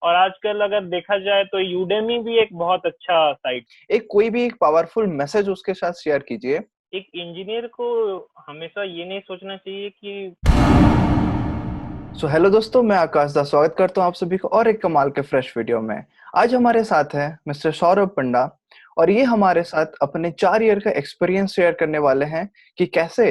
और आजकल अगर देखा जाए तो यूडेमी भी एक बहुत अच्छा साइट। कोई भी एक पावरफुल मैसेज उसके साथ शेयर कीजिए। एक इंजीनियर को हमेशा ये नहीं सोचना चाहिए कि हेलो दोस्तों, मैं आकाश दा स्वागत करता हूँ आप सभी को और एक कमाल के फ्रेश वीडियो में। आज हमारे साथ है मिस्टर सौरभ पंडा और ये हमारे साथ अपने 4 ईयर का एक्सपीरियंस शेयर करने वाले हैं कि कैसे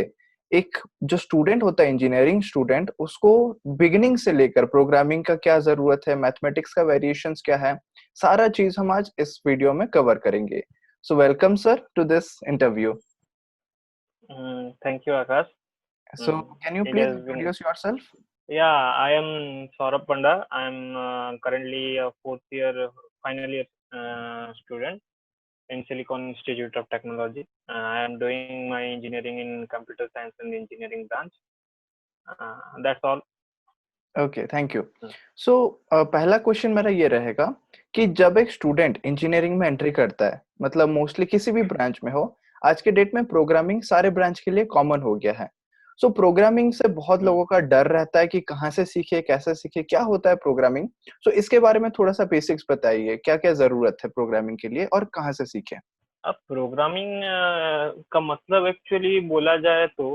एक जो स्टूडेंट होता है, इंजीनियरिंग स्टूडेंट, उसको बिगिनिंग से लेकर प्रोग्रामिंग का क्या जरूरत है, मैथमेटिक्स का वेरिएशंस क्या है, सारा चीज हम आज इस वीडियो में कवर करेंगे। So welcome sir to this interview. Thank you Akash. So can you it please has been introduce yourself? Yeah, I am Saurabh Panda. I am currently a fourth year, final year student in Silicon Institute of Technology. I am doing my engineering in computer science and engineering branch. That's all. Okay, thank you. Hmm. सो पहला question मेरा ये रहेगा कि जब एक student engineering में entry करता है, मतलब मोस्टली किसी भी ब्रांच में हो, आज के डेट में प्रोग्रामिंग सारे ब्रांच के लिए कॉमन हो गया है। सो प्रोग्रामिंग से बहुत Hmm. लोगों का डर रहता है कि कहाँ से सीखे, कैसे सीखे, क्या होता है प्रोग्रामिंग। सो इसके बारे में थोड़ा सा बेसिक्स बताइए, क्या क्या जरूरत है प्रोग्रामिंग के लिए और कहाँ से सीखे। अब प्रोग्रामिंग का मतलब एक्चुअली बोला जाए तो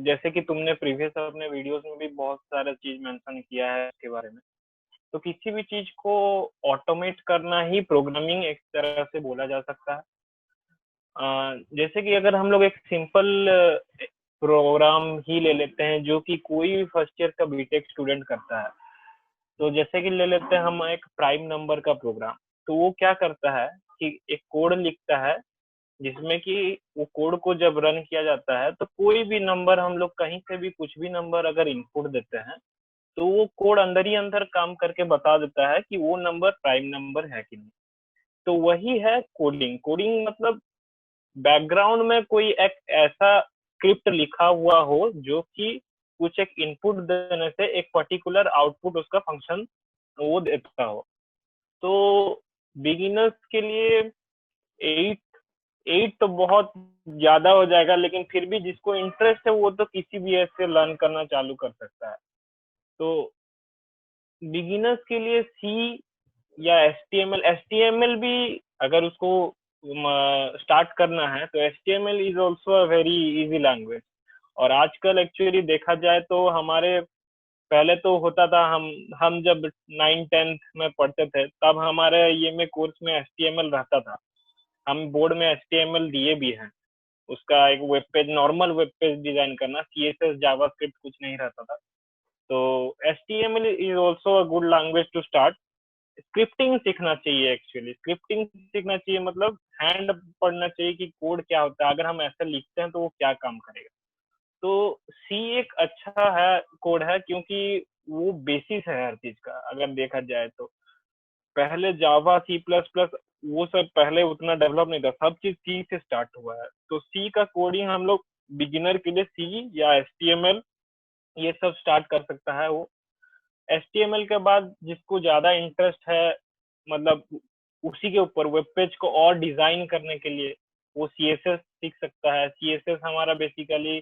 जैसे कि तुमने प्रीवियस अपने वीडियोस में भी बहुत सारा चीज मेंशन किया है इसके बारे में। तो किसी भी चीज को ऑटोमेट करना ही प्रोग्रामिंग एक तरह से बोला जा सकता है। जैसे कि अगर हम लोग एक सिंपल प्रोग्राम ही ले लेते हैं जो कि कोई भी फर्स्ट ईयर का बीटेक स्टूडेंट करता है। तो जैसे कि ले लेते हैं हम एक प्राइम नंबर का प्रोग्राम। तो वो क्या करता है कि एक कोड लिखता है जिसमें कि वो कोड को जब रन किया जाता है तो कोई भी नंबर हम लोग कहीं से भी कुछ भी नंबर अगर इनपुट देते हैं तो वो कोड अंदर ही अंदर काम करके बता देता है कि वो नंबर प्राइम नंबर है कि नहीं। तो वही है कोडिंग। कोडिंग मतलब बैकग्राउंड में कोई एक ऐसा स्क्रिप्ट लिखा हुआ हो जो कि कुछ एक इनपुट देने से एक पर्टिकुलर आउटपुट उसका फंक्शन वो देता हो। तो बिगिनर्स के लिए एट एट तो बहुत ज्यादा हो जाएगा, लेकिन फिर भी जिसको इंटरेस्ट है वो तो किसी भी एज से लर्न करना चालू कर सकता है। तो बिगिनर्स के लिए सी या एच टी एम एल भी अगर उसको स्टार्ट करना है तो H T M L is also a very easy language. और आजकल एक्चुअली देखा जाए तो हमारे पहले तो होता था, हम जब 9th 10th में पढ़ते थे तब हमारे ये में कोर्स में एच टी एम एल रहता था। हम बोर्ड में एच टी एम एल दिए भी हैं। उसका एक web page, normal web page design करना, C S S JavaScript कुछ नहीं रहता था। तो H T M L is also a good language to start. Scripting सीखना चाहिए। एक्चुअली स्क्रिप्टिंग सीखना चाहिए मतलब हैंड पढ़ना चाहिए कि कोड क्या होता है, अगर हम ऐसा लिखते हैं तो वो क्या काम करेगा। तो सी एक अच्छा है कोड है क्योंकि वो बेसिस है हर चीज का अगर देखा जाए तो। पहले जावा सी प्लस प्लस वो सब पहले उतना डेवलप नहीं था, सब चीज सी से स्टार्ट हुआ है। तो सी का कोडिंग हम लोग बिगिनर के लिए सी या एच टी एम एल ये सब स्टार्ट कर सकता है वो। एच टी एम एल के बाद जिसको ज्यादा इंटरेस्ट है, मतलब उसी के ऊपर वेब पेज को और डिजाइन करने के लिए, वो सी एस एस सीख सकता है। सी एस एस हमारा बेसिकली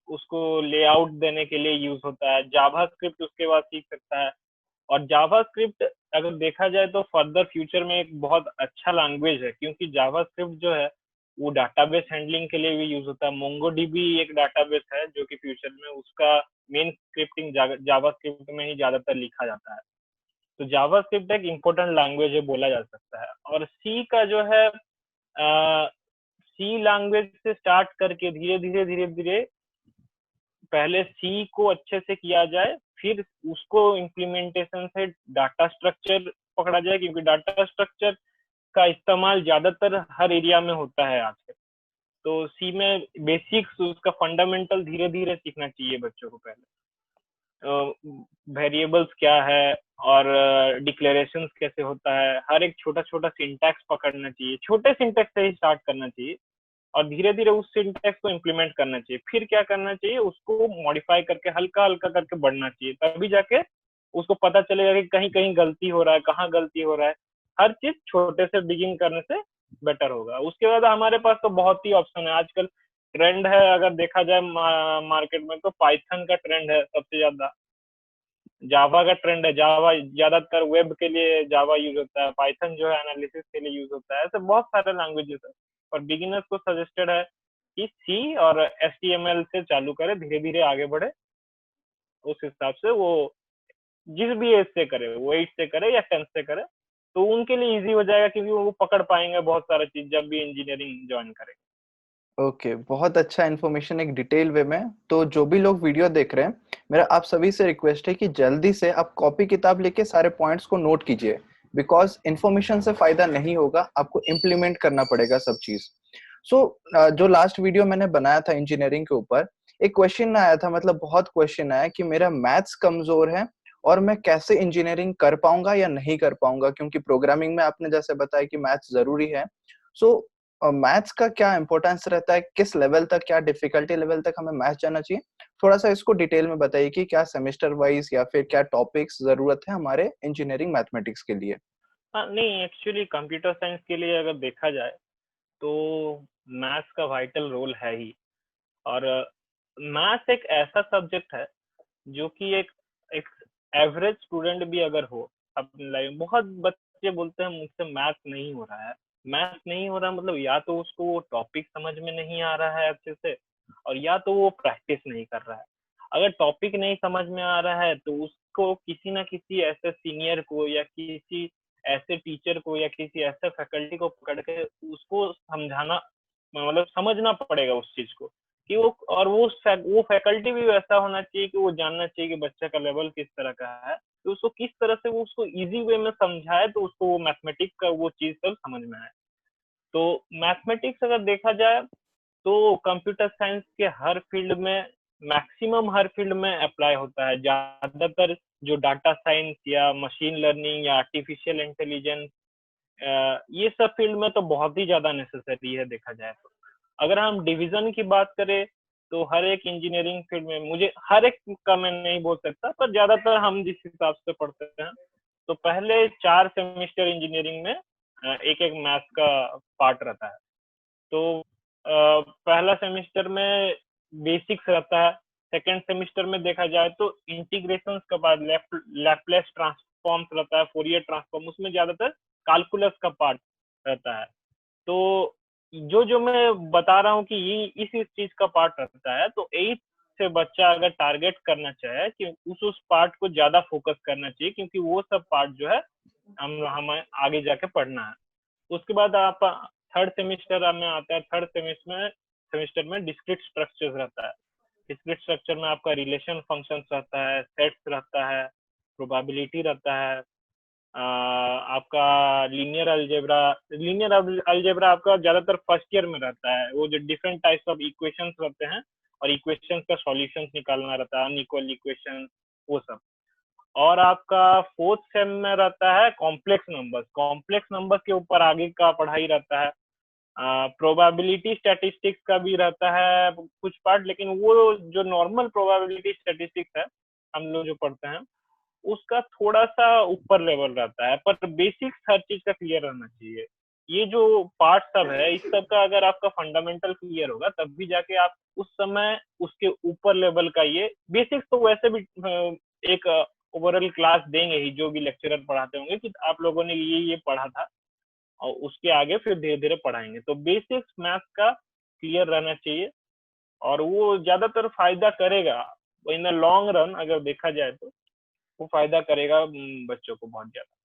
उसको लेआउट देने के लिए यूज होता है। जावा स्क्रिप्ट उसके बाद सीख सकता है। और जावा स्क्रिप्ट अगर देखा जाए तो फर्दर फ्यूचर में एक बहुत अच्छा लैंग्वेज है क्योंकि जावा स्क्रिप्ट जो है वो डाटाबेस हैंडलिंग के लिए भी यूज होता है। मोंगोडीबी एक डाटाबेस है जो कि फ्यूचर में उसका मेन स्क्रिप्टिंग जावा स्क्रिप्ट में ही ज्यादातर लिखा जाता है। तो जावा स्क्रिप्ट एक इम्पोर्टेंट लैंग्वेज है बोला जा सकता है। और सी का जो है सी लैंग्वेज से स्टार्ट करके धीरे धीरे धीरे धीरे पहले सी को अच्छे से किया जाए, फिर उसको इम्प्लीमेंटेशन से डाटा स्ट्रक्चर पकड़ा जाए क्योंकि डाटा स्ट्रक्चर का इस्तेमाल ज्यादातर हर एरिया में होता है आजकल। तो सी में बेसिक्स उसका फंडामेंटल धीरे धीरे सीखना चाहिए बच्चों को। पहले वेरिएबल्स क्या है और डिक्लेरेशंस कैसे होता है, हर एक छोटा छोटा सिंटैक्स पकड़ना चाहिए। छोटे सिंटैक्स से ही स्टार्ट करना चाहिए और धीरे धीरे उस सिंटैक्स को इम्प्लीमेंट करना चाहिए। फिर क्या करना चाहिए, उसको मॉडिफाई करके हल्का हल्का करके बढ़ना चाहिए, तभी जाके उसको पता चलेगा कि कहीं कहीं गलती हो रहा है, कहाँ गलती हो रहा है। हर चीज छोटे से बिगिन करने से बेटर होगा। उसके बाद हमारे पास तो बहुत ही ऑप्शन है आजकल। ट्रेंड है अगर देखा जाए मार्केट में तो पाइथन का ट्रेंड है सबसे ज्यादा। जावा का ट्रेंड है, जावा ज्यादातर वेब के लिए जावा यूज होता है, पाइथन जो है एनालिसिस के लिए यूज होता है, ऐसे बहुत सारे लैंग्वेजेस है। और बिगिनर्स को सजेस्टेड है कि सी और HTML से चालू करे, धीरे धीरे आगे बढ़े। उस हिसाब से वो जिस भी एज से करे, वो 8 से करे या 10 से करे, तो उनके लिए इजी हो जाएगा, क्योंकि वो पकड़ पाएंगे बहुत सारा चीज जब भी इंजीनियरिंग ज्वाइन करेंगे। ओके, बहुत अच्छा इन्फॉर्मेशन एक डिटेल वे में। तो जो भी लोग वीडियो देख रहे हैं, मेरा आप सभी से रिक्वेस्ट है कि जल्दी से आप कॉपी किताब लेके सारे पॉइंट्स को नोट कीजिए, बिकॉज इन्फॉर्मेशन से फायदा नहीं होगा, आपको इम्प्लीमेंट करना पड़ेगा सब चीज। सो जो लास्ट वीडियो मैंने बनाया था इंजीनियरिंग के ऊपर, एक क्वेश्चन आया था, मतलब बहुत क्वेश्चन आया कि मेरा मैथ्स कमजोर है और मैं कैसे इंजीनियरिंग कर पाऊंगा या नहीं कर पाऊंगा, क्योंकि प्रोग्रामिंग में आपने जैसे बताया कि मैथ्स जरूरी है। सो मैथ्स का क्या इंपॉर्टेंस रहता है, किस लेवल तक, क्या डिफिकल्टी लेवल तक हमें मैथ्स जाना चाहिए, थोड़ा सा इसको डिटेल में बताइए कि क्या सेमेस्टर वाइज या फिर क्या टॉपिक्स जरूरत है हमारे इंजीनियरिंग मैथमेटिक्स के लिए। हाँ नहीं, एक्चुअली कंप्यूटर साइंस के लिए अगर देखा जाए तो मैथ्स का वाइटल रोल है ही। और मैथ्स एक ऐसा सब्जेक्ट है जो कि एक एवरेज स्टूडेंट भी अगर हो अपनी लाइफ, बहुत बच्चे बोलते हैं मुझसे मैथ नहीं हो रहा है। मैथ नहीं हो रहा मतलब या तो उसको वो टॉपिक समझ में नहीं आ रहा है अच्छे से, और या तो वो प्रैक्टिस नहीं कर रहा है। अगर टॉपिक नहीं समझ में आ रहा है तो उसको किसी ना किसी ऐसे सीनियर को या किसी ऐसे टीचर को या किसी ऐसे फैकल्टी को पकड़ के उसको समझाना, मतलब समझना पड़ेगा उस चीज को कि वो, और वो फैकल्टी भी वैसा होना चाहिए कि वो जानना चाहिए कि बच्चे का लेवल किस तरह का है, तो उसको किस तरह से वो उसको इजी वे में समझाए तो उसको वो मैथमेटिक्स का वो चीज सब समझ में आए। तो मैथमेटिक्स अगर देखा जाए तो कंप्यूटर साइंस के हर फील्ड में, मैक्सिमम हर फील्ड में अप्लाई होता है। ज्यादातर जो डाटा साइंस या मशीन लर्निंग या आर्टिफिशियल इंटेलिजेंस, ये सब फील्ड में तो बहुत ही ज्यादा नेसेसरी है देखा जाए तो। अगर हम डिवीजन की बात करें तो हर एक इंजीनियरिंग फील्ड में, मुझे हर एक का मैं नहीं बोल सकता, पर ज्यादातर हम जिस हिसाब से पढ़ते हैं तो पहले 4 सेमेस्टर इंजीनियरिंग में एक एक मैथ का पार्ट रहता है। तो पहला सेमेस्टर में बेसिक्स रहता है, सेकेंड सेमेस्टर में देखा जाए तो इंटीग्रेशन का बाद लैप्लेस ट्रांसफॉर्म्स रहता है, फोरियर ट्रांसफॉर्म, उसमें ज्यादातर कैलकुलस का पार्ट रहता है। तो जो जो मैं बता रहा हूँ कि ये इस चीज का पार्ट रहता है, तो 8 से बच्चा अगर टारगेट करना चाहे कि उस पार्ट को ज्यादा फोकस करना चाहिए, क्योंकि वो सब पार्ट जो है हमें आगे जाके पढ़ना है। उसके बाद आप थर्ड सेमिस्टर में आता है, थर्ड सेमिस्टर में डिस्क्रीट स्ट्रक्चर्स रहता है। डिस्क्रीट स्ट्रक्चर में आपका रिलेशन फंक्शंस रहता है, सेट्स रहता है, प्रोबेबिलिटी रहता है, आपका लीनियर अलजेब्रा आपका ज्यादातर फर्स्ट ईयर में रहता है। वो जो डिफरेंट टाइप्स ऑफ इक्वेशंस रहते हैं और इक्वेशंस का सॉल्यूशंस निकालना रहता है, अनइक्वल इक्वेशन, वो सब। और आपका फोर्थ सेम में रहता है कॉम्प्लेक्स नंबर्स। कॉम्प्लेक्स नंबर्स के ऊपर आगे का पढ़ाई रहता है। प्रोबेबिलिटी स्टैटिस्टिक्स का भी रहता है कुछ पार्ट, लेकिन वो जो नॉर्मल प्रोबेबिलिटी स्टैटिस्टिक्स है हम लोग जो पढ़ते हैं उसका थोड़ा सा ऊपर लेवल रहता है, पर बेसिक्स हर चीज का क्लियर रहना चाहिए। ये जो पार्ट सब है इस सब का अगर आपका फंडामेंटल क्लियर होगा तब भी जाके आप उस समय उसके ऊपर लेवल का, ये बेसिक्स तो वैसे भी एक ओवरऑल क्लास देंगे ही, जो भी लेक्चरर पढ़ाते होंगे कि आप लोगों ने ये पढ़ा था, और उसके आगे फिर धीरे धीरे पढ़ाएंगे। तो बेसिक्स मैथ का क्लियर रहना चाहिए, और वो ज्यादातर फायदा करेगा इन द लॉन्ग रन। अगर देखा जाए तो वो फायदा करेगा बच्चों को बहुत ज्यादा।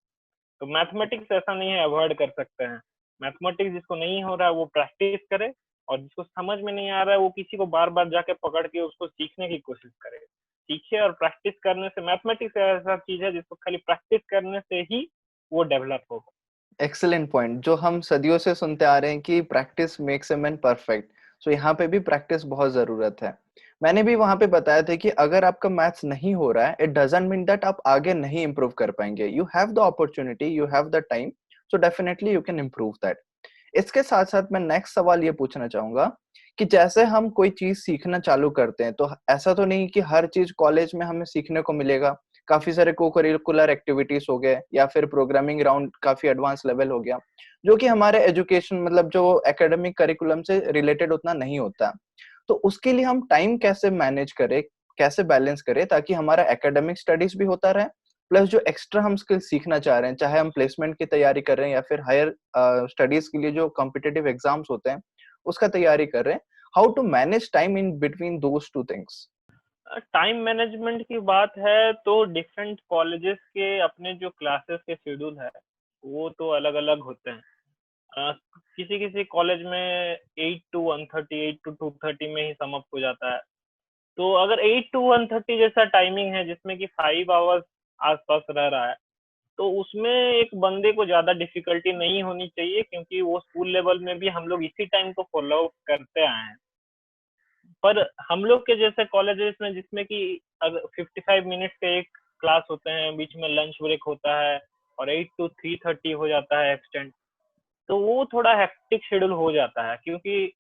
तो मैथमेटिक्स ऐसा नहीं है अवॉइड कर सकते हैं। मैथमेटिक्स जिसको नहीं हो रहा है वो प्रैक्टिस करे, और जिसको समझ में नहीं आ रहा है वो किसी को बार बार जाके पकड़ के उसको सीखने की कोशिश करे। सीखे, और प्रैक्टिस करने से, मैथमेटिक्स ऐसा चीज है जिसको खाली प्रैक्टिस करने से ही वो डेवलप होगा। एक्सीलेंट पॉइंट, जो हम सदियों से सुनते आ रहे हैं कि practice makes a man perfect. So यहाँ पे भी प्रैक्टिस बहुत जरूरत है। मैंने भी वहां पे बताया था कि अगर आपका मैथ्स नहीं हो रहा है, इट डजंट मीन दैट आप आगे नहीं इंप्रूव कर पाएंगे। You have the opportunity, you have the time, so definitely you can improve that. इसके साथ साथ मैं नेक्स्ट सवाल ये पूछना चाहूंगा कि जैसे हम कोई चीज सीखना चालू करते हैं, तो ऐसा तो नहीं कि हर चीज कॉलेज में हमें सीखने को मिलेगा। काफी सारे को करिकुलर एक्टिविटीज हो गए या फिर प्रोग्रामिंग राउंड काफी एडवांस लेवल हो गया, जो कि हमारे एजुकेशन, मतलब जो एकेडमिक करिकुलम से रिलेटेड उतना नहीं होता। तो उसके लिए हम टाइम कैसे मैनेज करें, कैसे बैलेंस करें ताकि हमारा एकेडमिक स्टडीज भी होता रहे, प्लस जो एक्स्ट्रा हम स्किल सीखना चाह रहे हैं, चाहे हम प्लेसमेंट की तैयारी कर रहे हैं या फिर हायर स्टडीज के लिए जो कॉम्पिटिटिव एग्जाम्स होते हैं उसका तैयारी कर रहे हैं, how to manage time in between those two things? Time management की बात है तो डिफरेंट कॉलेजेस के अपने जो क्लासेस के शेड्यूल है वो तो अलग अलग होते हैं। किसी किसी कॉलेज में 8 to 1:30, 8 to 2:30 में ही समअप हो जाता है। तो अगर 8 to 1:30 जैसा टाइमिंग है जिसमें कि 5 आवर्स आसपास रह रहा है, तो उसमें एक बंदे को ज्यादा डिफिकल्टी नहीं होनी चाहिए, क्योंकि वो स्कूल लेवल में भी हम लोग इसी टाइम को फॉलो करते आए हैं। पर हम लोग के जैसे कॉलेजेस में जिसमें कि अगर 55 मिनट के एक क्लास होते हैं, बीच में लंच ब्रेक होता है और 8 to 3:30 हो जाता है एक्सटेंड, तो वो थोड़ा हेक्टिक शेड्यूल हो जाता है, क्योंकि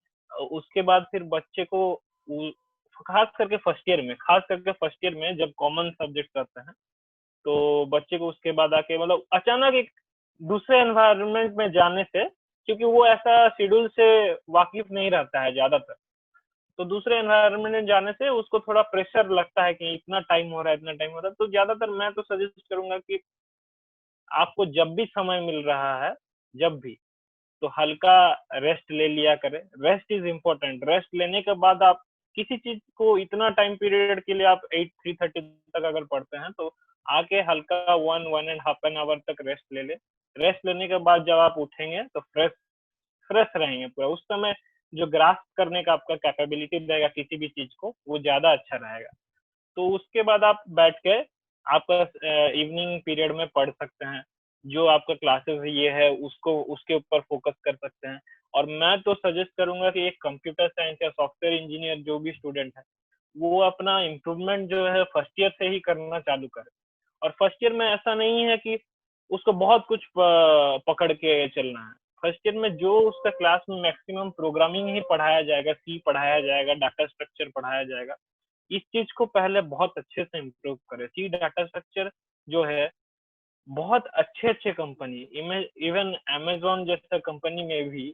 उसके बाद फिर बच्चे को खास करके फर्स्ट ईयर में जब कॉमन सब्जेक्ट रहते हैं, तो बच्चे को उसके बाद आके मतलब अचानक एक दूसरे एनवायरनमेंट में जाने से, क्योंकि वो ऐसा शेड्यूल से वाकिफ नहीं रहता है ज्यादातर, तो दूसरे एनवायरनमेंट में जाने से उसको थोड़ा प्रेशर लगता है कि इतना टाइम हो रहा है, इतना टाइम हो रहा है। तो ज्यादातर मैं तो सजेस्ट करूंगा कि आपको जब भी समय मिल रहा है, जब भी, तो हल्का रेस्ट ले लिया करें। Rest is important. रेस्ट लेने के बाद आप किसी चीज को इतना टाइम पीरियड के लिए आप 3:30 तक अगर पढ़ते हैं, तो आके हल्का 1 1.5 आवर तक रेस्ट ले ले। रेस्ट लेने के बाद जब आप उठेंगे तो फ्रेश फ्रेश रहेंगे पूरा। उस समय जो ग्रास्प करने का आपका कैपेबिलिटी रहेगा किसी भी चीज को, वो ज्यादा अच्छा रहेगा। तो उसके बाद आप बैठ के आपका इवनिंग पीरियड में पढ़ सकते हैं। जो आपका क्लासेस ये है उसको उसके ऊपर फोकस कर सकते हैं। और मैं तो सजेस्ट करूंगा कि एक कंप्यूटर साइंस या सॉफ्टवेयर इंजीनियर जो भी स्टूडेंट है, वो अपना इम्प्रूवमेंट जो है फर्स्ट ईयर से ही करना चालू करे। और फर्स्ट ईयर में ऐसा नहीं है कि उसको बहुत कुछ पकड़ के चलना है। फर्स्ट ईयर में जो उसका क्लास में मैक्सिमम प्रोग्रामिंग ही पढ़ाया जाएगा, सी पढ़ाया जाएगा, डाटा स्ट्रक्चर पढ़ाया जाएगा। इस चीज को पहले बहुत अच्छे से इम्प्रूव करें। सी डाटा स्ट्रक्चर जो है, बहुत अच्छे अच्छे कंपनी, इवन अमेजोन जैसा कंपनी में भी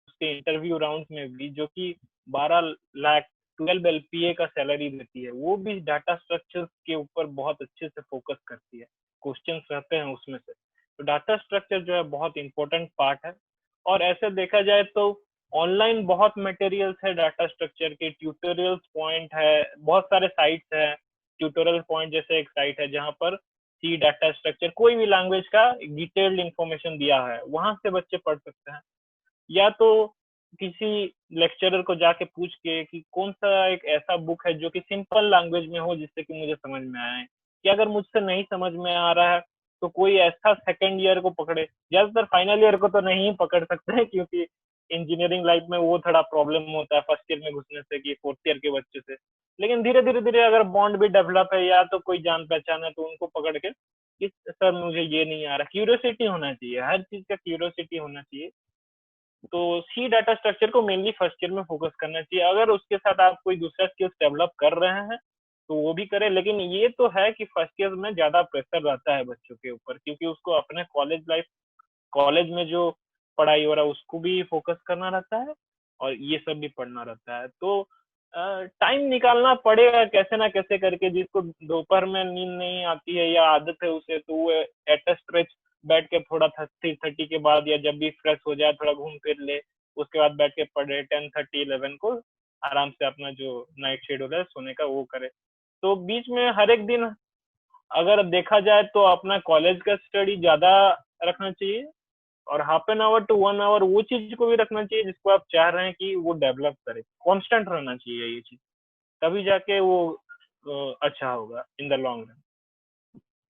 उसके इंटरव्यू राउंड में भी, जो कि 12 लाख 12 LPA का सैलरी देती है, वो भी डाटा स्ट्रक्चर के ऊपर बहुत अच्छे से फोकस करती है। क्वेश्चंस रहते हैं उसमें से। तो डाटा स्ट्रक्चर जो है बहुत इंपॉर्टेंट पार्ट है। और ऐसे देखा जाए तो ऑनलाइन बहुत मटेरियल्स है डाटा स्ट्रक्चर के, ट्यूटोरियल्स पॉइंट है, बहुत सारे साइट्स है। ट्यूटोरियल पॉइंट जैसे एक साइट है जहाँ पर सी डाटा स्ट्रक्चर कोई भी लैंग्वेज का डिटेल्ड इंफॉर्मेशन दिया है, वहां से बच्चे पढ़ सकते हैं। या तो किसी लेक्चरर को जाके पूछ के कि कौन सा एक ऐसा बुक है जो कि सिंपल लैंग्वेज में हो जिससे कि मुझे समझ में आए, कि अगर मुझसे नहीं समझ में आ रहा है तो कोई ऐसा सेकेंड ईयर को पकड़े। ज्यादातर फाइनल ईयर को तो नहीं पकड़ सकते हैं, क्योंकि इंजीनियरिंग लाइफ में वो थोड़ा प्रॉब्लम होता है फर्स्ट ईयर में घुसने से कि फोर्थ ईयर के बच्चे से। लेकिन धीरे धीरे धीरे अगर बॉन्ड भी डेवलप है या तो कोई जान पहचान है, तो उनको पकड़ के कि सर मुझे ये नहीं आ रहा। क्यूरियोसिटी होना चाहिए, हर चीज का क्यूरियोसिटी होना चाहिए। तो सी डाटा स्ट्रक्चर को मेनली फर्स्ट ईयर में फोकस करना चाहिए। अगर उसके साथ आप कोई दूसरा स्किल्स डेवलप कर रहे हैं तो वो भी करें, लेकिन ये तो है कि फर्स्ट ईयर में ज्यादा प्रेशर रहता है बच्चों के ऊपर, क्योंकि उसको अपने कॉलेज में जो पढ़ाई हो रहा है उसको भी फोकस करना रहता है और ये सब भी पढ़ना रहता है। तो टाइम निकालना पड़ेगा कैसे ना कैसे करके। जिसको दोपहर में नींद नहीं आती है या आदत है उसे, तो वो एट अ स्ट्रेच बैठ के थोड़ा 30:30 के बाद या जब भी फ्रेश हो जाए थोड़ा घूम फिर ले, उसके बाद बैठ के पढ़े 10:30 11 को, आराम से अपना जो नाइट शेड्यूल है सोने का वो करे। तो बीच में हर एक दिन अगर देखा जाए तो अपना कॉलेज का स्टडी ज्यादा रखना चाहिए, और ½ to 1 आवर वो चीज को भी रखना चाहिए जिसको आप चाह रहे हैं कि वो डेवलप करे। कांस्टेंट रहना चाहिए ये चीज, तभी जाके वो अच्छा होगा इन द लॉन्ग रन।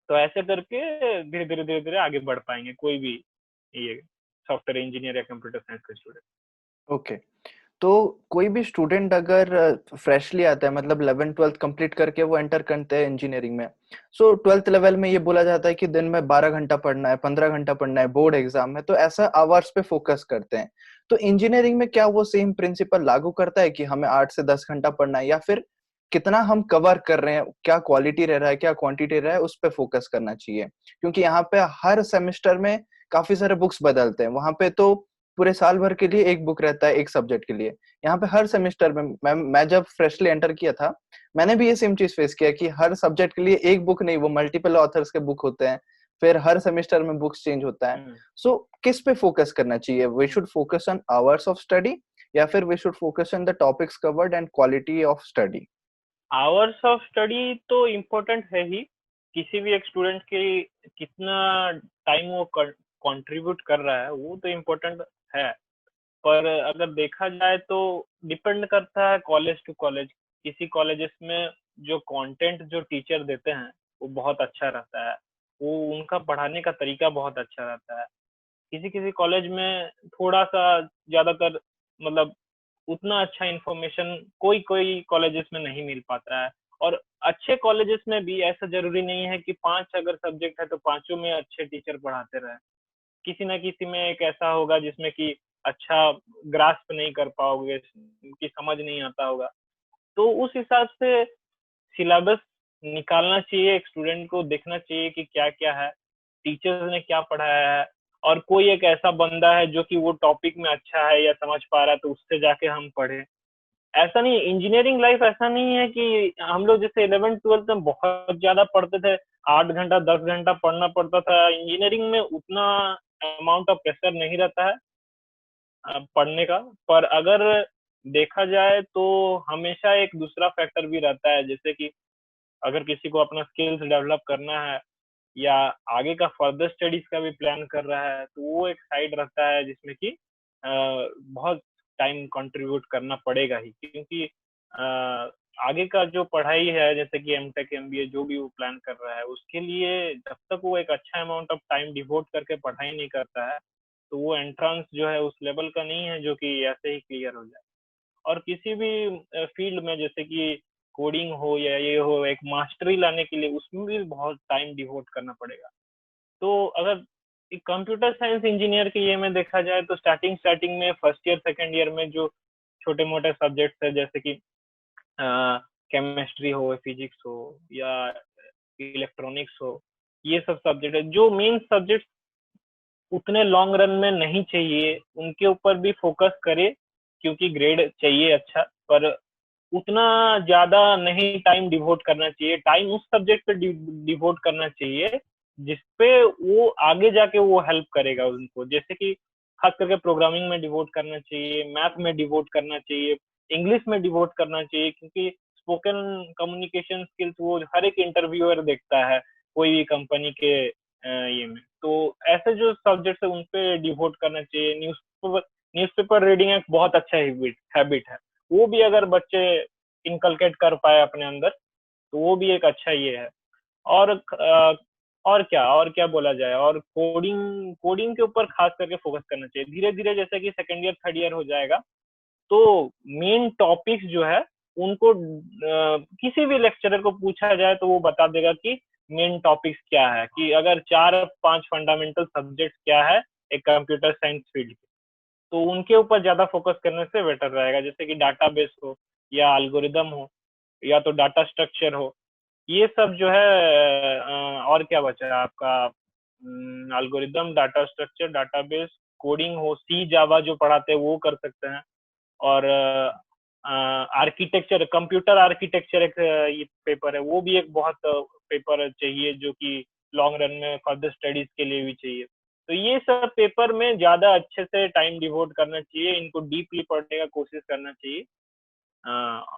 तो ऐसे करके धीरे धीरे धीरे धीरे आगे बढ़ पाएंगे कोई भी ये सॉफ्टवेयर इंजीनियर या कंप्यूटर साइंस का स्टूडेंट। ओके, तो कोई भी स्टूडेंट अगर फ्रेशली आता है, मतलब 11th 12th कंप्लीट करके वो एंटर करते हैं इंजीनियरिंग में, सो 12th लेवल में ये बोला जाता है कि दिन में 12 घंटा पढ़ना है, 15 घंटा पढ़ना है, बोर्ड एग्जाम है, तो ऐसा आवर्स पे फोकस करते हैं। तो इंजीनियरिंग में क्या वो सेम प्रिंसिपल लागू करता है कि हमें 8 से 10 घंटा पढ़ना है, या फिर कितना हम कवर कर रहे हैं, क्या क्वालिटी रह रहा है, क्या क्वांटिटी रह रहा है, उस पर फोकस करना चाहिए? क्योंकि यहाँ पे हर सेमेस्टर में काफी सारे बुक्स बदलते हैं, वहां पे तो पूरे साल भर के लिए एक बुक रहता है एक सब्जेक्ट के लिए। यहाँ पे हर सेमेस्टर में मैं जब फ्रेशली एंटर किया था, मैंने भी ये सेम चीज फेस किया कि हर सब्जेक्ट के लिए एक बुक नहीं, वो मल्टीपल ऑथर्स के बुक होते हैं, फिर हर सेमेस्टर में बुक्स चेंज होता है। हम्म, सो किस पे फोकस करना चाहिए? We hmm. Should focus on hours of study, या फिर we should focus on the topics covered and quality of study? Hours of study तो इम्पोर्टेंट है ही, किसी भी एक स्टूडेंट के कितना टाइम वो कंट्रीब्यूट कर रहा है वो तो इम्पोर्टेंट है। पर अगर देखा जाए तो डिपेंड करता है कॉलेज टू कॉलेज। किसी कॉलेजेस में जो कंटेंट जो टीचर देते हैं वो बहुत अच्छा रहता है, वो उनका पढ़ाने का तरीका बहुत अच्छा रहता है। किसी किसी कॉलेज में थोड़ा सा ज्यादातर मतलब उतना अच्छा इन्फॉर्मेशन कोई कोई कॉलेजेस में नहीं मिल पाता है। और अच्छे कॉलेजेस में भी ऐसा जरूरी नहीं है कि 5 अगर सब्जेक्ट है तो पांचों में अच्छे टीचर पढ़ाते रहे। किसी ना किसी में एक ऐसा होगा जिसमें कि अच्छा ग्रास्प नहीं कर पाओगे, कि समझ नहीं आता होगा। तो उस हिसाब से सिलेबस निकालना चाहिए, एक स्टूडेंट को देखना चाहिए कि क्या क्या है, टीचर्स ने क्या पढ़ाया है। और कोई एक ऐसा बंदा है जो कि वो टॉपिक में अच्छा है या समझ पा रहा है तो उससे जाके हम पढ़े। ऐसा नहीं, इंजीनियरिंग लाइफ ऐसा नहीं है कि हम लोग जैसे 11th 12th में बहुत ज्यादा पढ़ते थे, 8 घंटा 10 घंटा पढ़ना पड़ता था। इंजीनियरिंग में उतना अमाउंट ऑफ प्रेशर नहीं रहता है पढ़ने का। पर अगर देखा जाए तो हमेशा एक दूसरा फैक्टर भी रहता है, जैसे कि अगर किसी को अपना स्किल्स डेवलप करना है या आगे का फर्दर स्टडीज का भी प्लान कर रहा है तो वो एक साइड रहता है जिसमें कि बहुत टाइम कंट्रीब्यूट करना पड़ेगा ही, क्योंकि आगे का जो पढ़ाई है जैसे कि एमटेक एमबीए जो भी वो प्लान कर रहा है उसके लिए जब तक वो एक अच्छा अमाउंट ऑफ टाइम डिवोट करके पढ़ाई नहीं करता है तो वो एंट्रेंस जो है उस लेवल का नहीं है जो कि ऐसे ही क्लियर हो जाए। और किसी भी फील्ड में जैसे कि कोडिंग हो या ये हो, एक मास्टरी लाने के लिए उसमें भी बहुत टाइम डिवोट करना पड़ेगा। तो अगर एक कंप्यूटर साइंस इंजीनियर के ये में देखा जाए तो स्टार्टिंग स्टार्टिंग में फर्स्ट ईयर सेकेंड ईयर में जो छोटे मोटे सब्जेक्ट्स है जैसे कि केमिस्ट्री हो, फिजिक्स हो या इलेक्ट्रॉनिक्स हो, ये सब सब्जेक्ट है जो मेन सब्जेक्ट उतने लॉन्ग रन में नहीं चाहिए, उनके ऊपर भी फोकस करे क्योंकि ग्रेड चाहिए अच्छा। पर उतना ज्यादा नहीं टाइम डिवोट करना चाहिए, टाइम उस सब्जेक्ट पे डिवोट करना चाहिए जिसपे वो आगे जाके वो हेल्प करेगा उनको। जैसे कि खास करके प्रोग्रामिंग में डिवोट करना चाहिए, मैथ में डिवोट करना चाहिए, इंग्लिश में डिवोट करना चाहिए, क्योंकि स्पोकन कम्युनिकेशन स्किल्स वो हर एक इंटरव्यूअर देखता है कोई भी कंपनी के ये में। तो ऐसे जो सब्जेक्ट्स है उन पे डिवोट करना चाहिए। न्यूज़पेपर रीडिंग एक बहुत अच्छा हैबिट है, वो भी अगर बच्चे इनकलकेट कर पाए अपने अंदर तो वो भी एक अच्छा ये है। और और क्या बोला जाए, और कोडिंग कोडिंग के ऊपर खास करके फोकस करना चाहिए धीरे धीरे। जैसे कि सेकेंड ईयर थर्ड ईयर हो जाएगा तो मेन टॉपिक्स जो है उनको किसी भी लेक्चरर को पूछा जाए तो वो बता देगा कि मेन टॉपिक्स क्या है, कि अगर 4-5 फंडामेंटल सब्जेक्ट क्या है एक कंप्यूटर साइंस फील्ड के, तो उनके ऊपर ज्यादा फोकस करने से बेटर रहेगा। जैसे कि डाटाबेस हो या एल्गोरिदम हो या तो डाटा स्ट्रक्चर हो, ये सब जो है और क्या बचा है आपका, algorithm, data structure, database, coding हो, सी जावा जो पढ़ाते हैं वो कर सकते हैं। और आर्किटेक्चर, कंप्यूटर आर्किटेक्चर एक ये पेपर है, वो भी एक बहुत पेपर चाहिए जो कि लॉन्ग रन में फर्दर स्टडीज के लिए भी चाहिए। तो ये सब पेपर में ज्यादा अच्छे से टाइम डिवोट करना चाहिए, इनको डीपली पढ़ने का कोशिश करना चाहिए।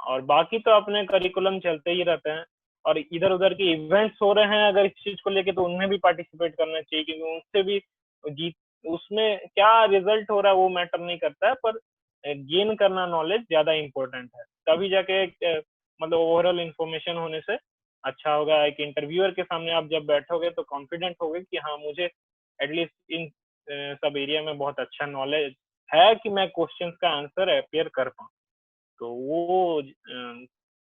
और बाकी तो अपने करिकुलम चलते ही रहते हैं, और इधर उधर के इवेंट्स हो रहे हैं अगर इस चीज को लेके तो उनमें भी पार्टिसिपेट करना चाहिए, क्योंकि उनसे भी जीत, उसमें क्या रिजल्ट हो रहा है वो मैटर नहीं करता है, पर गेन करना नॉलेज ज्यादा इंपॉर्टेंट है। तभी जाके एक मतलब ओवरऑल इंफॉर्मेशन होने से अच्छा होगा। एक इंटरव्यूअर के सामने आप जब बैठोगे तो कॉन्फिडेंट होगे कि हाँ मुझे एटलीस्ट इन सब एरिया में बहुत अच्छा नॉलेज है कि मैं क्वेश्चंस का आंसर अपेयर कर पाऊँ। तो वो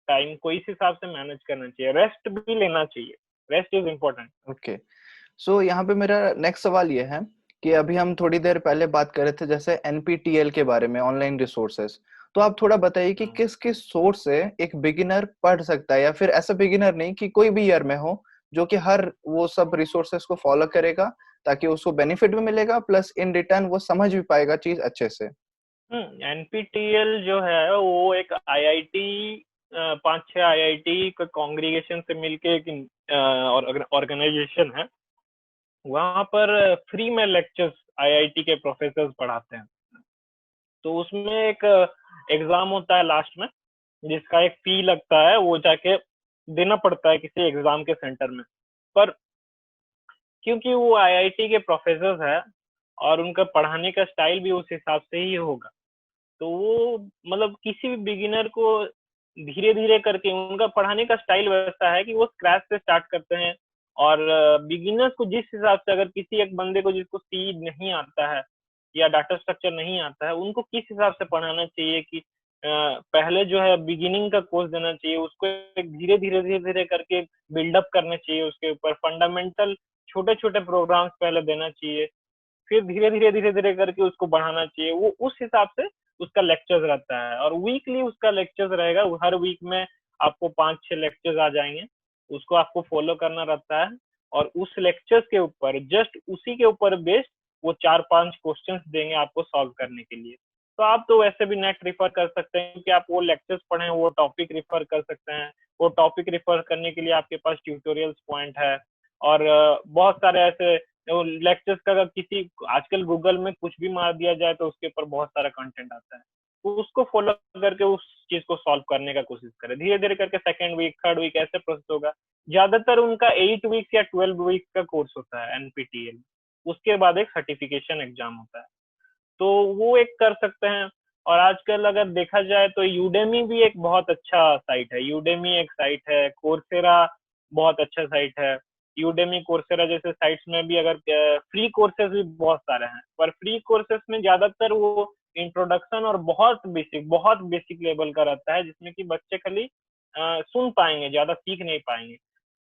टाइम को इस हिसाब से मैनेज करना चाहिए, रेस्ट भी लेना चाहिए, रेस्ट इज इम्पोर्टेंट। ओके, सो यहाँ पे मेरा नेक्स्ट सवाल ये है कि अभी हम थोड़ी देर पहले बात कर रहे थे जैसे एनपीटीएल के बारे में, ऑनलाइन रिसोर्सेज। तो आप थोड़ा बताइए कि किस किस सोर्स से एक बिगिनर पढ़ सकता है, या फिर ऐसा बिगिनर नहीं कि कोई भी ईयर में हो, जो कि हर वो सब रिसोर्सेस को फॉलो करेगा ताकि उसको बेनिफिट भी मिलेगा, प्लस इन रिटर्न वो समझ भी पाएगा चीज अच्छे से। एनपीटीएल जो है वो एक आईआईटी, 5-6 आईआईटी का कॉन्ग्रीगेशन से मिलके एक ऑर्गेनाइजेशन है। वहां पर फ्री में लेक्चर्स आईआईटी के प्रोफेसर पढ़ाते हैं। तो उसमें एक एग्जाम होता है लास्ट में, जिसका एक फी लगता है, वो जाके देना पड़ता है किसी एग्जाम के सेंटर में। पर क्योंकि वो आईआईटी के प्रोफेसर है और उनका पढ़ाने का स्टाइल भी उस हिसाब से ही होगा, तो वो मतलब किसी भी बिगिनर को धीरे धीरे करके, उनका पढ़ाने का स्टाइल वैसा है कि वो स्क्रैच से स्टार्ट करते हैं। और बिगिनर्स को जिस हिसाब से, अगर किसी एक बंदे को जिसको सी नहीं आता है या डाटा स्ट्रक्चर नहीं आता है, उनको किस हिसाब से पढ़ाना चाहिए कि पहले जो है बिगिनिंग का कोर्स देना चाहिए, उसको एक धीरे धीरे करके बिल्डअप करना चाहिए, उसके ऊपर फंडामेंटल छोटे छोटे प्रोग्राम्स पहले देना चाहिए, फिर धीरे धीरे करके उसको बढ़ाना चाहिए। वो उस हिसाब से उसका लेक्चर्स रहता है, और वीकली उसका लेक्चर्स रहेगा। हर वीक में आपको 5-6 लेक्चर्स आ जाएंगे, उसको आपको फॉलो करना रहता है। और उस लेक्चर्स के ऊपर, जस्ट उसी के ऊपर बेस्ड, वो 4-5 क्वेश्चंस देंगे आपको सॉल्व करने के लिए। तो आप तो वैसे भी नेट रिफर कर सकते हैं कि आप वो लेक्चर्स पढ़ें, वो टॉपिक रिफर कर सकते हैं। वो टॉपिक रिफर करने के लिए आपके पास ट्यूटोरियल्स पॉइंट है, और बहुत सारे ऐसे लेक्चर्स का, अगर किसी आजकल गूगल में कुछ भी मार दिया जाए तो उसके ऊपर बहुत सारा कंटेंट आता है, तो उसको फॉलो करके उस चीज को सॉल्व करने का कोशिश करें। धीरे धीरे करके सेकेंड वीक, थर्ड वीक ऐसे प्रोसेस होगा। ज्यादातर उनका 8 वीक्स या 12 वीक का कोर्स होता है एनपीटीएल। उसके बाद एक सर्टिफिकेशन एग्जाम होता है, तो वो एक कर सकते हैं। और आजकल अगर देखा जाए तो यूडेमी भी एक बहुत अच्छा साइट है। यूडेमी एक साइट है, कोर्सेरा बहुत अच्छा साइट है। यूडेमी, कोर्सेरा जैसे साइट्स में भी अगर फ्री कोर्सेज भी बहुत सारे हैं, पर फ्री कोर्सेज में ज्यादातर वो इंट्रोडक्शन और बहुत बेसिक लेवल का रहता है, जिसमें कि बच्चे खाली सुन पाएंगे, ज्यादा सीख नहीं पाएंगे।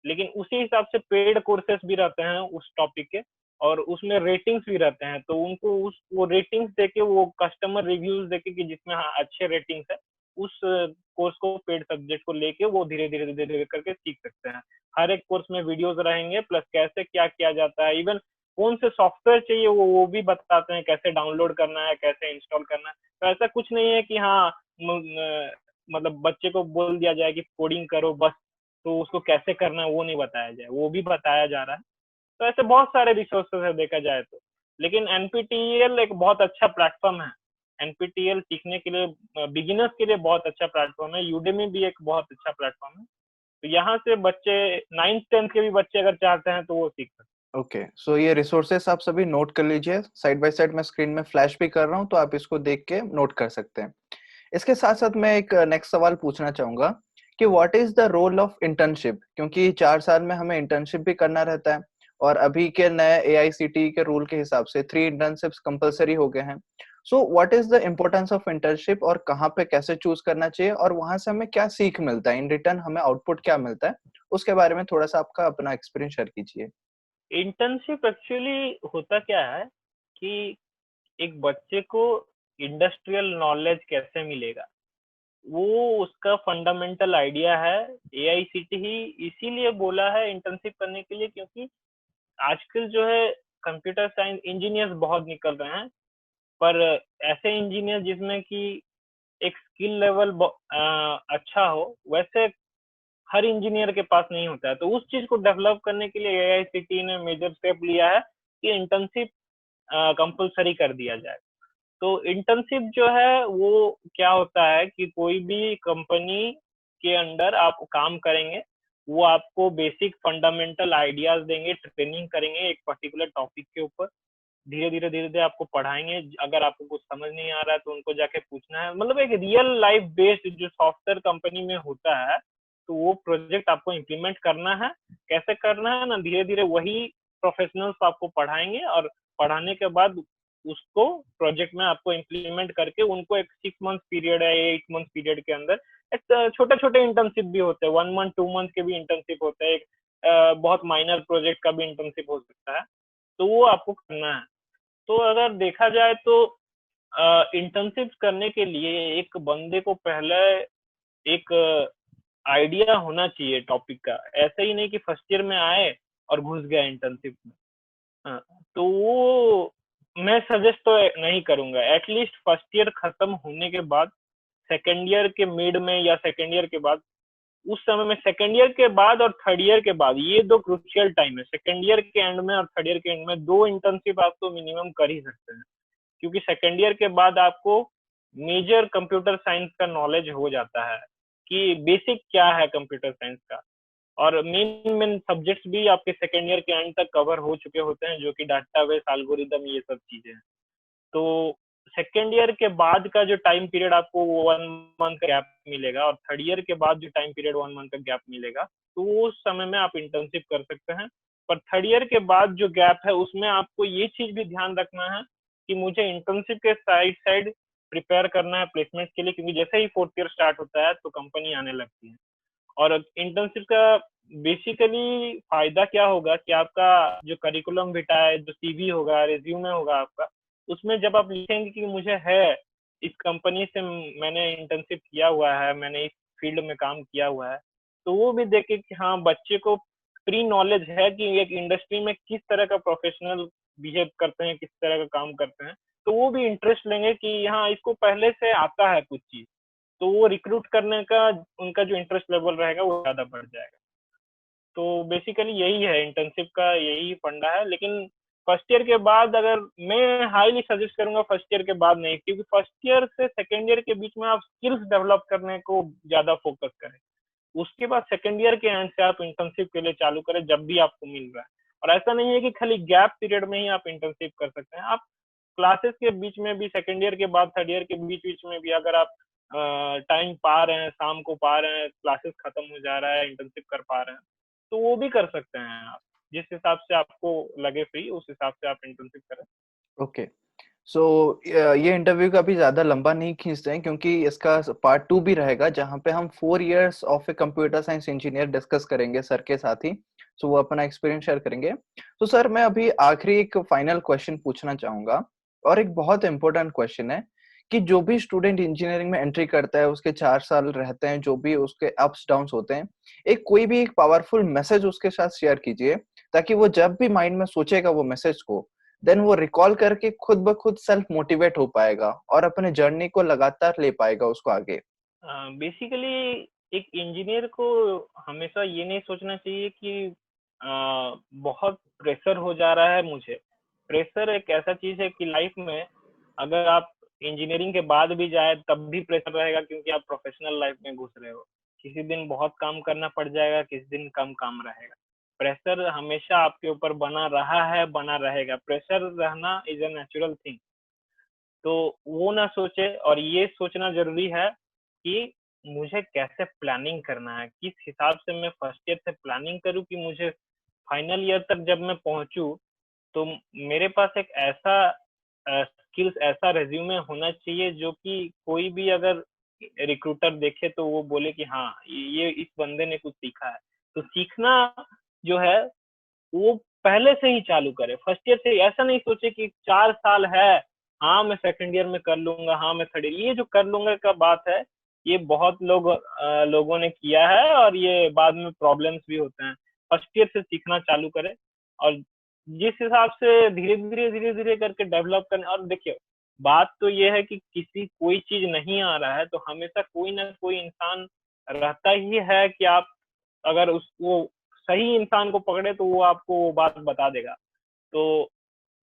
लेकिन उसी हिसाब से पेड कोर्सेज भी रहते हैं उस टॉपिक के, और उसमें रेटिंग्स भी रहते हैं, तो उनको उस वो रेटिंग्स देके, वो कस्टमर रिव्यूज देके कि जिसमें हाँ अच्छे रेटिंग्स है, उस कोर्स को, पेड सब्जेक्ट को लेके वो धीरे धीरे करके सीख सकते हैं। हर एक कोर्स में वीडियोस रहेंगे, प्लस कैसे क्या किया जाता है, इवन कौन से सॉफ्टवेयर चाहिए वो भी बताते हैं, कैसे डाउनलोड करना है, कैसे इंस्टॉल करना है। तो ऐसा कुछ नहीं है कि हाँ मतलब बच्चे को बोल दिया जाए कि कोडिंग करो बस, तो उसको कैसे करना है वो नहीं बताया जाए, वो भी बताया जा रहा है। तो ऐसे बहुत सारे रिसोर्सेज है देखा जाए तो। लेकिन एनपीटीईएल एक बहुत अच्छा प्लेटफॉर्म है। एनपीटीईएल सीखने के लिए, बिगिनर्स के लिए बहुत अच्छा प्लेटफॉर्म है। यूडेमी भी एक बहुत अच्छा प्लेटफॉर्म है। तो यहाँ से बच्चे 9th-10th के भी बच्चे अगर चाहते हैं तो वो सीख सकते ओके, सो ये रिसोर्सेस आप सभी नोट कर लीजिए, साइड बाय साइड मैं स्क्रीन में फ्लैश भी कर रहा हूँ, तो आप इसको देख के नोट कर सकते हैं। इसके साथ साथ मैं एक नेक्स्ट सवाल पूछना चाहूंगा कि what is the role of internship, क्योंकि 4 साल में हमें इंटर्नशिप भी करना रहता है, और अभी के नए एआईसीटी के रूल के हिसाब से 3 इंटर्नशिप्स कंपलसरी हो गए हैं। So what is the importance of internship, और कहाँ पे कैसे चूज करना चाहिए, और वहां से हमें क्या सीख मिलता है, इन रिटर्न हमें आउटपुट क्या मिलता है, उसके बारे में थोड़ा सा आपका अपना एक्सपीरियंस शेयर कीजिए। हैं। इंटर्नशिप एक्चुअली होता क्या है कि एक बच्चे को इंडस्ट्रियल नॉलेज कैसे मिलेगा, वो उसका फंडामेंटल आइडिया है। एआईसीटी ही इसीलिए बोला है इंटर्नशिप करने के लिए, क्योंकि आजकल जो है कंप्यूटर साइंस इंजीनियर्स बहुत निकल रहे हैं, पर ऐसे इंजीनियर जिसमें कि एक स्किल लेवल अच्छा हो, वैसे हर इंजीनियर के पास नहीं होता है। तो उस चीज को डेवलप करने के लिए एआईसीटी ने मेजर स्टेप लिया है कि इंटर्नशिप कंपलसरी कर दिया जाए। तो इंटर्नशिप जो है वो क्या होता है कि कोई भी कंपनी के अंडर आप काम करेंगे, वो आपको बेसिक फंडामेंटल आइडियाज देंगे, ट्रेनिंग करेंगे एक पर्टिकुलर टॉपिक के ऊपर। धीरे धीरे आपको पढ़ाएंगे। अगर आपको कुछ समझ नहीं आ रहा है तो उनको जाके पूछना है। मतलब एक रियल लाइफ बेस्ड जो सॉफ्टवेयर कंपनी में होता है, तो वो प्रोजेक्ट आपको इम्प्लीमेंट करना है। कैसे करना है ना, धीरे धीरे वही प्रोफेशनल्स आपको पढ़ाएंगे, और पढ़ाने के बाद उसको प्रोजेक्ट में आपको इम्प्लीमेंट करके उनको एक 6 मंथ पीरियड है, 8 मंथ पीरियड के अंदर एक छोटे छोटे इंटर्नशिप भी होते हैं, 1 मंथ 2 मंथ के भी इंटर्नशिप होते हैं, एक बहुत माइनर प्रोजेक्ट का भी इंटर्नशिप हो सकता है। तो वो आपको करना है। तो अगर देखा जाए तो इंटर्नशिप करने के लिए एक बंदे को पहले एक आइडिया होना चाहिए टॉपिक का। ऐसा ही नहीं कि फर्स्ट ईयर में आए और घुस गए इंटर्नशिप में। हाँ, तो वो मैं सजेस्ट तो नहीं करूंगा। एटलीस्ट फर्स्ट ईयर खत्म होने के बाद सेकेंड ईयर के मिड में या सेकेंड ईयर के बाद, उस समय में सेकेंड ईयर के बाद और थर्ड ईयर के बाद, ये दो क्रूशियल टाइम है। सेकेंड ईयर के एंड में और थर्ड ईयर के एंड में दो इंटर्नशिप आप तो मिनिमम कर ही सकते हैं, क्योंकि सेकेंड ईयर के बाद आपको मेजर कंप्यूटर साइंस का नॉलेज हो जाता है कि बेसिक क्या है कंप्यूटर साइंस का, और मेन मेन सब्जेक्ट्स भी आपके सेकेंड ईयर के एंड तक कवर हो चुके होते हैं, जो कि डाटाबेस, एल्गोरिदम, ये सब चीजें हैं। तो सेकेंड ईयर के बाद का जो टाइम पीरियड आपको 1 मंथ का गैप मिलेगा, और थर्ड ईयर के बाद जो टाइम पीरियड 1 मंथ का गैप मिलेगा, तो उस समय में आप इंटर्नशिप कर सकते हैं। पर थर्ड ईयर के बाद जो गैप है उसमें आपको ये चीज भी ध्यान रखना है कि मुझे इंटर्नशिप के साइड साइड प्रिपेयर करना है प्लेसमेंट के लिए, क्योंकि जैसे ही फोर्थ ईयर स्टार्ट होता है तो कंपनी आने लगती है। और इंटर्नशिप का बेसिकली फायदा क्या होगा कि आपका जो करिकुलम विटा है, जो सीवी होगा, रिज्यूमे होगा आपका, उसमें जब आप लिखेंगे कि मुझे है इस कंपनी से, मैंने इंटर्नशिप किया हुआ है, मैंने इस फील्ड में काम किया हुआ है, तो वो भी देखे कि हाँ, बच्चे को प्री नॉलेज है कि एक इंडस्ट्री में किस तरह का प्रोफेशनल बिहेव करते हैं, किस तरह का काम करते हैं। तो वो भी इंटरेस्ट लेंगे कि हाँ, इसको पहले से आता है कुछ चीज, तो वो रिक्रूट करने का उनका जो इंटरेस्ट लेवल रहेगा वो ज्यादा बढ़ जाएगा। तो बेसिकली यही है इंटर्नशिप का, यही फंडा है। लेकिन फर्स्ट ईयर के बाद अगर मैं हाईली सजेस्ट करूंगा, फर्स्ट ईयर के बाद नहीं, क्योंकि फर्स्ट ईयर से सेकेंड ईयर के बीच में आप स्किल्स डेवलप करने को ज्यादा फोकस करें। उसके बाद सेकेंड ईयर के एंड से आप इंटर्नशिप के लिए चालू करें जब भी आपको मिल रहा है। और ऐसा नहीं है कि खाली गैप पीरियड में ही आप इंटर्नशिप कर सकते हैं। आप क्लासेस के बीच में भी, सेकेंड ईयर के बाद थर्ड ईयर के बीच बीच में भी अगर आप टाइम पा रहे हैं, शाम को पा रहे हैं, क्लासेस खत्म हो जा रहा है, इंटर्नशिप कर पा रहे हैं, तो वो भी कर सकते हैं आप। जिस हिसाब से आपको लगे फ्री, उस हिसाब से आप इंटर्नशिप करें। ओके। सो ये इंटरव्यू का भी ज़्यादा लंबा नहीं खींचते हैं, क्योंकि इसका पार्ट 2 भी रहेगा जहाँ पे हम 4 years of a computer science engineer discuss करेंगे सर के साथ ही। सो वो अपना एक्सपीरियंस शेयर करेंगे। तो सर, मैं अभी आखिरी एक फाइनल क्वेश्चन पूछना चाहूँगा, और एक बहुत इम्पोर्टेंट क्वेश्चन है कि जो भी स्टूडेंट इंजीनियरिंग में एंट्री करता है, उसके 4 साल रहते हैं, जो भी उसके अप्स डाउन्स होते हैं, कोई भी एक पावरफुल मैसेज उसके साथ शेयर कीजिए, ताकि वो जब भी माइंड में सोचेगा वो मैसेज को, देन वो रिकॉल करके खुद ब खुद सेल्फ मोटिवेट हो पाएगा और अपने जर्नी को लगातार ले पाएगा उसको आगे। बेसिकली एक इंजीनियर को हमेशा ये नहीं सोचना चाहिए कि बहुत प्रेशर हो जा रहा है मुझे। प्रेशर एक ऐसा चीज है कि लाइफ में अगर आप इंजीनियरिंग के बाद भी जाए तब भी प्रेशर रहेगा, क्योंकि आप प्रोफेशनल लाइफ में घुस रहे हो। किसी दिन बहुत काम करना पड़ जाएगा, किसी दिन कम काम रहेगा। प्रेशर हमेशा आपके ऊपर बना रहा है, बना रहेगा। प्रेशर रहना इज ए नेचुरल थिंग। तो वो ना सोचे, और ये सोचना जरूरी है कि मुझे कैसे प्लानिंग करना है, किस हिसाब से मैं फर्स्ट ईयर से प्लानिंग करूँ कि मुझे फाइनल ईयर तक जब मैं पहुंचू तो मेरे पास एक ऐसा स्किल्स, ऐसा रेज्यूमे होना चाहिए जो कि कोई भी अगर रिक्रूटर देखे तो वो बोले कि हाँ, ये इस बंदे ने कुछ सीखा है। तो सीखना जो है वो पहले से ही चालू करे, फर्स्ट ईयर से। ऐसा नहीं सोचे कि 4 साल है, हाँ मैं सेकंड ईयर में कर लूंगा, हाँ मैं थर्ड ईयर, ये जो कर लूंगा का बात है, ये बहुत लोगों ने किया है, और ये बाद में प्रॉब्लम्स भी होते हैं। फर्स्ट ईयर से सीखना चालू करे, और जिस हिसाब से धीरे धीरे करके डेवलप करने। और देखिए, बात तो ये है कि किसी कोई चीज नहीं आ रहा है तो हमेशा कोई ना कोई इंसान रहता ही है कि आप अगर उसको सही इंसान को पकड़े तो वो आपको वो बात बता देगा। तो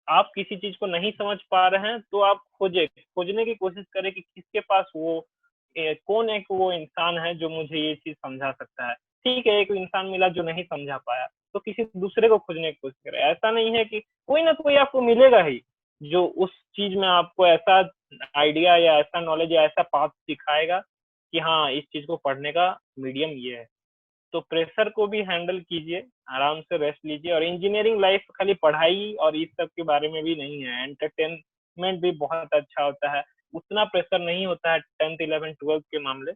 आप किसी चीज को नहीं समझ पा रहे हैं तो आप खोजने की कोशिश करें कि किसके पास वो कौन एक वो इंसान है जो मुझे ये चीज समझा सकता है। ठीक है, एक इंसान मिला जो नहीं समझा पाया, तो किसी दूसरे को खोजने की कोशिश करें। ऐसा नहीं है कि कोई ना कोई आपको मिलेगा ही जो उस चीज में आपको ऐसा आइडिया या ऐसा नॉलेज या ऐसा पाथ सिखाएगा कि हाँ, इस चीज को पढ़ने का मीडियम ये है। तो प्रेशर को भी हैंडल कीजिए, आराम से रेस्ट लीजिए। और इंजीनियरिंग लाइफ खाली पढ़ाई और इस सब के बारे में भी नहीं है, एंटरटेनमेंट भी बहुत अच्छा होता है। उतना प्रेशर नहीं होता है 10th 11th 12th के मामले।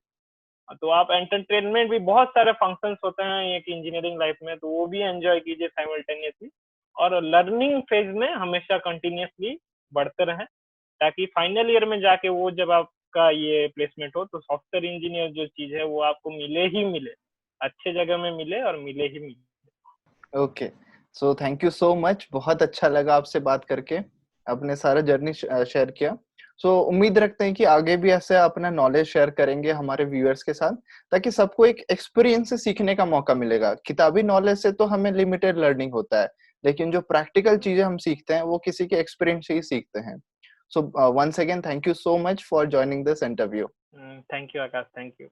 तो आप एंटरटेनमेंट भी, बहुत सारे फंक्शंस होते हैं एक इंजीनियरिंग लाइफ में, तो वो भी एंजॉय कीजिए साइमल्टेनियसली। और लर्निंग फेज में हमेशा कंटिन्यूसली बढ़ते रहें, ताकि फाइनल ईयर में जाके वो जब आप आपका ये प्लेसमेंट हो, तो सॉफ्टवेयर इंजीनियर जो चीज है वो आपको मिले ही मिले, अच्छे जगह में मिले और मिले ही मिले। Okay, so thank you so much, बहुत अच्छा लगा आपसे बात करके, आपने सारा जर्नी शेयर किया। सो उम्मीद रखते हैं कि आगे भी ऐसे अपना नॉलेज शेयर करेंगे हमारे व्यूअर्स के साथ, ताकि सबको एक एक्सपीरियंस से सीखने का मौका मिलेगा। किताबी नॉलेज से तो हमें लिमिटेड लर्निंग होता है, लेकिन जो प्रैक्टिकल चीजें हम सीखते हैं वो किसी के एक्सपीरियंस से ही सीखते हैं। So once again thank you so much for joining this interview. Thank you Akash, thank you.